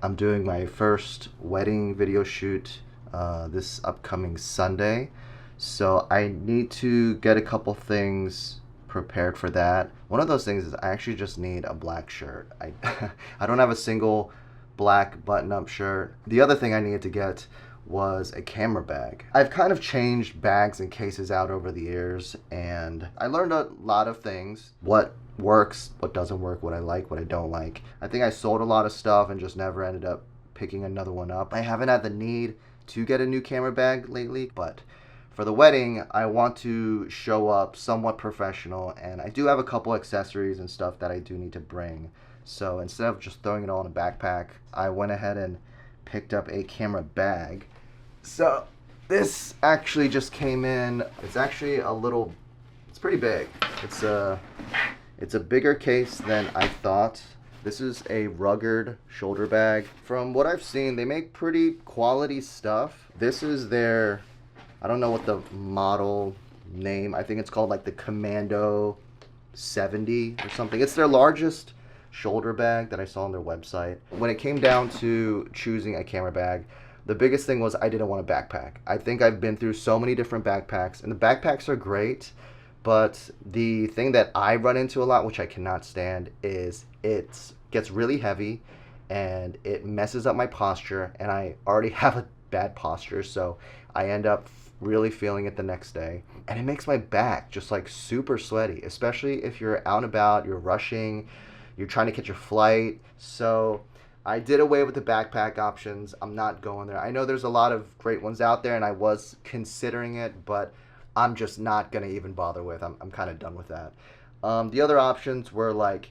I'm doing my first wedding video shoot this upcoming Sunday, so I need to get a couple things prepared for that. One of those things is I actually just need a black shirt. I I don't have a single black button-up shirt. The other thing I needed to get was a camera bag. I've kind of changed bags and cases out over the years, and I learned a lot of things. What works, what doesn't work, what I like, what I don't like. I think I sold a lot of stuff and just never ended up picking another one up. I haven't had the need to get a new camera bag lately, but for the wedding, I want to show up somewhat professional, and I do have a couple accessories and stuff that I do need to bring. So instead of just throwing it all in a backpack, I went ahead and picked up a camera bag. So this actually just came in. It's actually it's pretty big. It's a bigger case than I thought. This is a Ruggard shoulder bag. From what I've seen, they make pretty quality stuff. This is their, I don't know what the model name, I think it's called like the Commando 70 or something. It's their largest shoulder bag that I saw on their website. When it came down to choosing a camera bag, the biggest thing was I didn't want a backpack. I think I've been through so many different backpacks, and the backpacks are great, but the thing that I run into a lot, which I cannot stand, is it gets really heavy and it messes up my posture, and I already have a bad posture, so I end up really feeling it the next day. And it makes my back just like super sweaty, especially if you're out and about, you're rushing, you're trying to catch a flight. So I did away with the backpack options. I'm not going there. I know there's a lot of great ones out there, and I was considering it, but I'm just not going to even bother with. I'm kind of done with that. The other options were like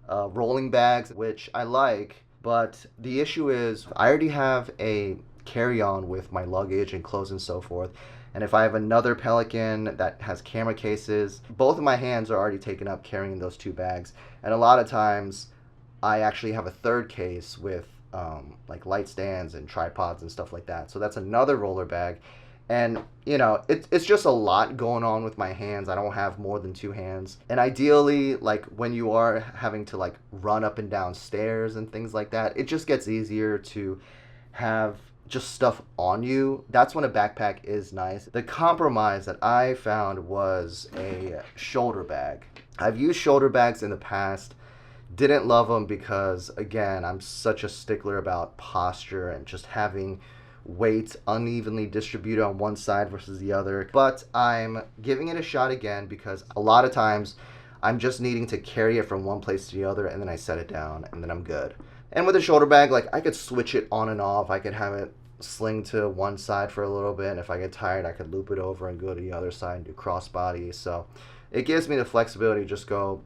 rolling bags, which I like, but the issue is I already have a carry-on with my luggage and clothes and so forth. And if I have another Pelican that has camera cases, both of my hands are already taken up carrying those two bags. And a lot of times I actually have a third case with like light stands and tripods and stuff like that. So that's another roller bag. And, you know, it's just a lot going on with my hands. I don't have more than two hands. And ideally, like when you are having to like run up and down stairs and things like that, it just gets easier to have just stuff on you. That's when a backpack is nice. The compromise that I found was a shoulder bag. I've used shoulder bags in the past. Didn't love them because, again, I'm such a stickler about posture and just having weight unevenly distributed on one side versus the other. But I'm giving it a shot again because a lot of times I'm just needing to carry it from one place to the other, and then I set it down and then I'm good. And with a shoulder bag, like I could switch it on and off. I could have it sling to one side for a little bit, and if I get tired, I could loop it over and go to the other side and do crossbody. So it gives me the flexibility to just go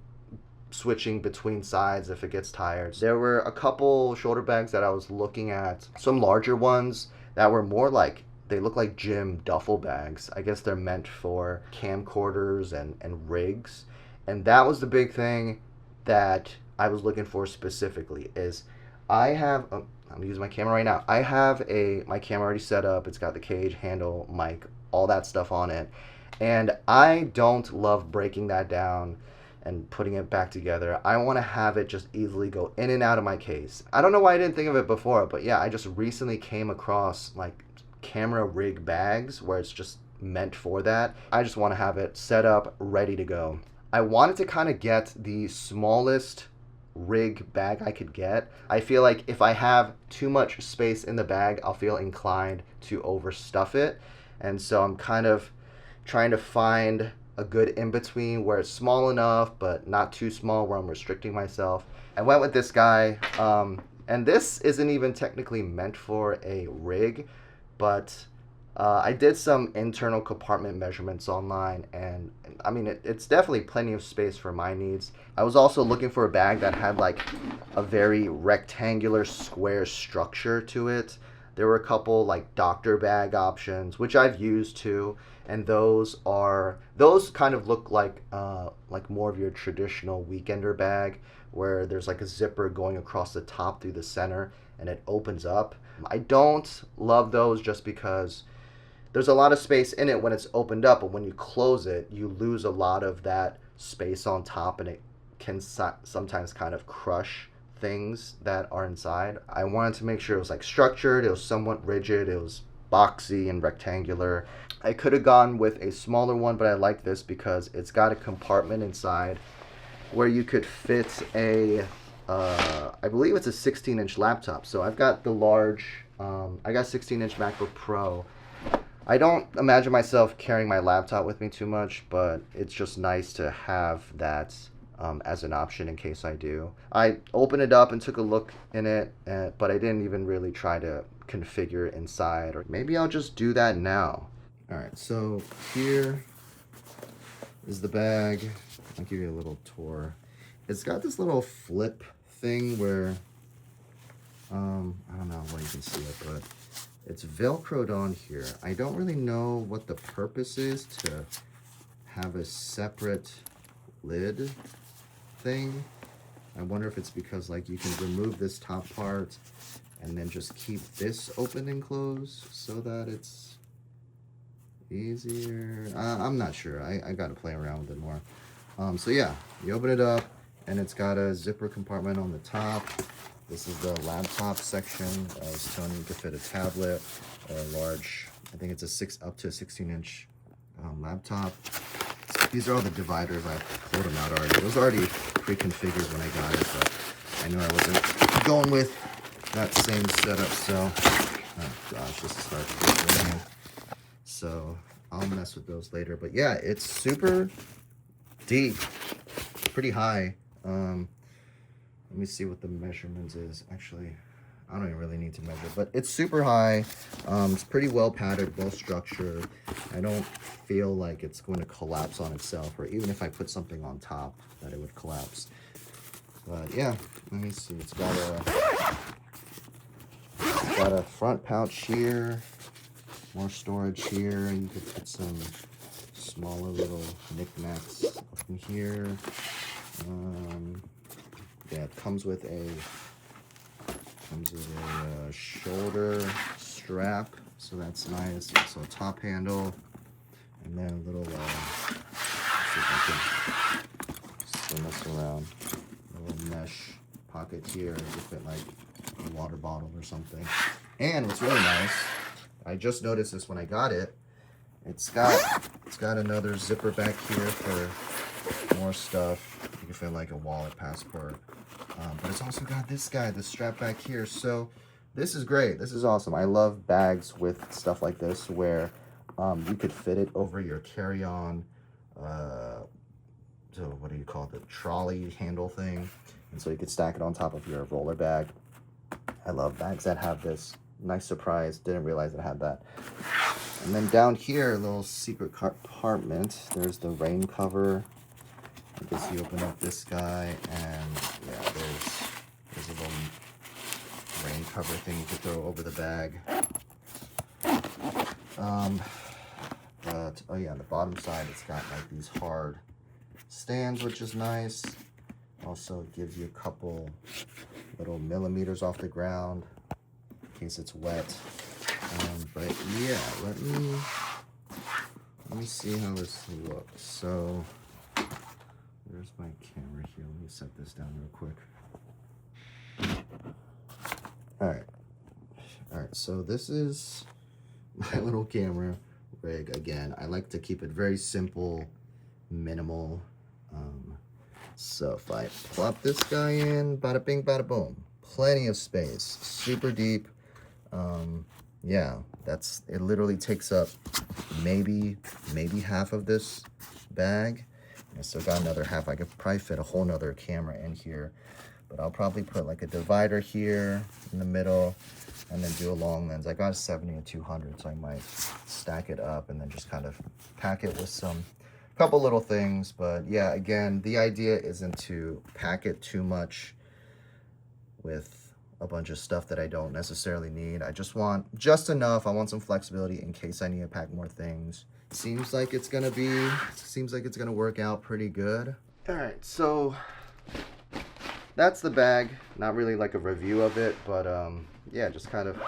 switching between sides if it gets tired. There were a couple shoulder bags that I was looking at, some larger ones that were more like, they look like gym duffel bags. I guess they're meant for camcorders and rigs. And that was the big thing that I was looking for specifically is I have, I'm gonna use my camera right now. I have my camera already set up. It's got the cage, handle, mic, all that stuff on it. And I don't love breaking that down and putting it back together. I want to have it just easily go in and out of my case. I don't know why I didn't think of it before, but yeah, I just recently came across like camera rig bags where it's just meant for that. I just want to have it set up, ready to go. I wanted to kind of get the smallest rig bag I could get. I feel like if I have too much space in the bag, I'll feel inclined to overstuff it. And so I'm kind of trying to find a good in-between where it's small enough but not too small where I'm restricting myself. I went with this guy, and this isn't even technically meant for a rig, but I did some internal compartment measurements online, and I mean it's definitely plenty of space for my needs. I was also looking for a bag that had like a very rectangular square structure to it. There were a couple like doctor bag options, which I've used too, and those kind of look like more of your traditional weekender bag, where there's like a zipper going across the top through the center and it opens up. I don't love those just because there's a lot of space in it when it's opened up, but when you close it, you lose a lot of that space on top, and it can sometimes kind of crush things that are inside. I wanted to make sure it was like structured, it was somewhat rigid, it was boxy and rectangular. I could have gone with a smaller one, but I like this because it's got a compartment inside where you could fit a I believe it's a 16-inch laptop. So I've got the large I got 16-inch MacBook Pro. I don't imagine myself carrying my laptop with me too much, but it's just nice to have that as an option in case I do. I opened it up and took a look in it, but I didn't even really try to configure it inside, or maybe I'll just do that now. All right, so here is the bag. I'll give you a little tour. It's got this little flip thing where, I don't know where you can see it, but it's Velcroed on here. I don't really know what the purpose is to have a separate lid thing. I wonder if it's because like you can remove this top part and then just keep this open and closed so that it's easier. I'm not sure. I gotta play around with it more. So yeah, you open it up and it's got a zipper compartment on the top. This is the laptop section. I was telling you to fit a tablet or a large, I think it's up to a 16-inch laptop. So these are all the dividers. I pulled them out already. It was already pre-configured when I got it, but I knew I wasn't going with that same setup. So, oh gosh, this is hard to get. So I'll mess with those later. But yeah, it's super deep, pretty high. Let me see what the measurements is. Actually, I don't even really need to measure, but it's super high. It's pretty well padded, well structured. I don't feel like it's going to collapse on itself, or even if I put something on top that it would collapse. But yeah, let me see. It's got a front pouch here, more storage here. You could put some smaller little knickknacks up in here. Yeah, it comes with a shoulder strap, so that's nice. So a top handle, and then a little let's see if I can spin this around. A little mesh pocket here to fit like a water bottle or something. And what's really nice, I just noticed this when I got it. It's got another zipper back here for more stuff. You can fit like a wallet, passport. But it's also got this guy, the strap back here. So this is great. This is awesome. I love bags with stuff like this where you could fit it over your carry-on, so what do you call it, the trolley handle thing. And so you could stack it on top of your roller bag. I love bags that have this. Nice surprise. Didn't realize it had that. And then down here, a little secret compartment. There's the rain cover. I guess you open up this guy, and yeah, there's a little rain cover thing you could throw over the bag. But oh yeah, on the bottom side, it's got like these hard stands, which is nice. Also gives you a couple little millimeters off the ground in case it's wet. But yeah, let me see how this looks. So there's my camera here. Let me set this down real quick. All right, so this is my little camera rig. Again, I like to keep it very simple, minimal. So if I plop this guy in, bada bing, bada boom. Plenty of space, super deep. Yeah, it literally takes up maybe half of this bag. I still got another half. I could probably fit a whole nother camera in here, but I'll probably put like a divider here in the middle and then do a long lens. I got a 70 and 200, so I might stack it up and then just kind of pack it with some couple little things. But yeah, again, the idea isn't to pack it too much with a bunch of stuff that I don't necessarily need. I just want just enough. I want some flexibility in case I need to pack more things. Seems like it's gonna work out pretty good. All right, so that's the bag. Not really like a review of it, but yeah, just kind of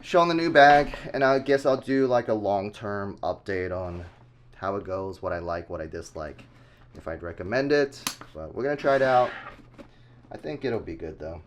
showing the new bag. And I guess I'll do like a long-term update on how it goes, what I like, what I dislike, if I'd recommend it. But we're gonna try it out. I think it'll be good though.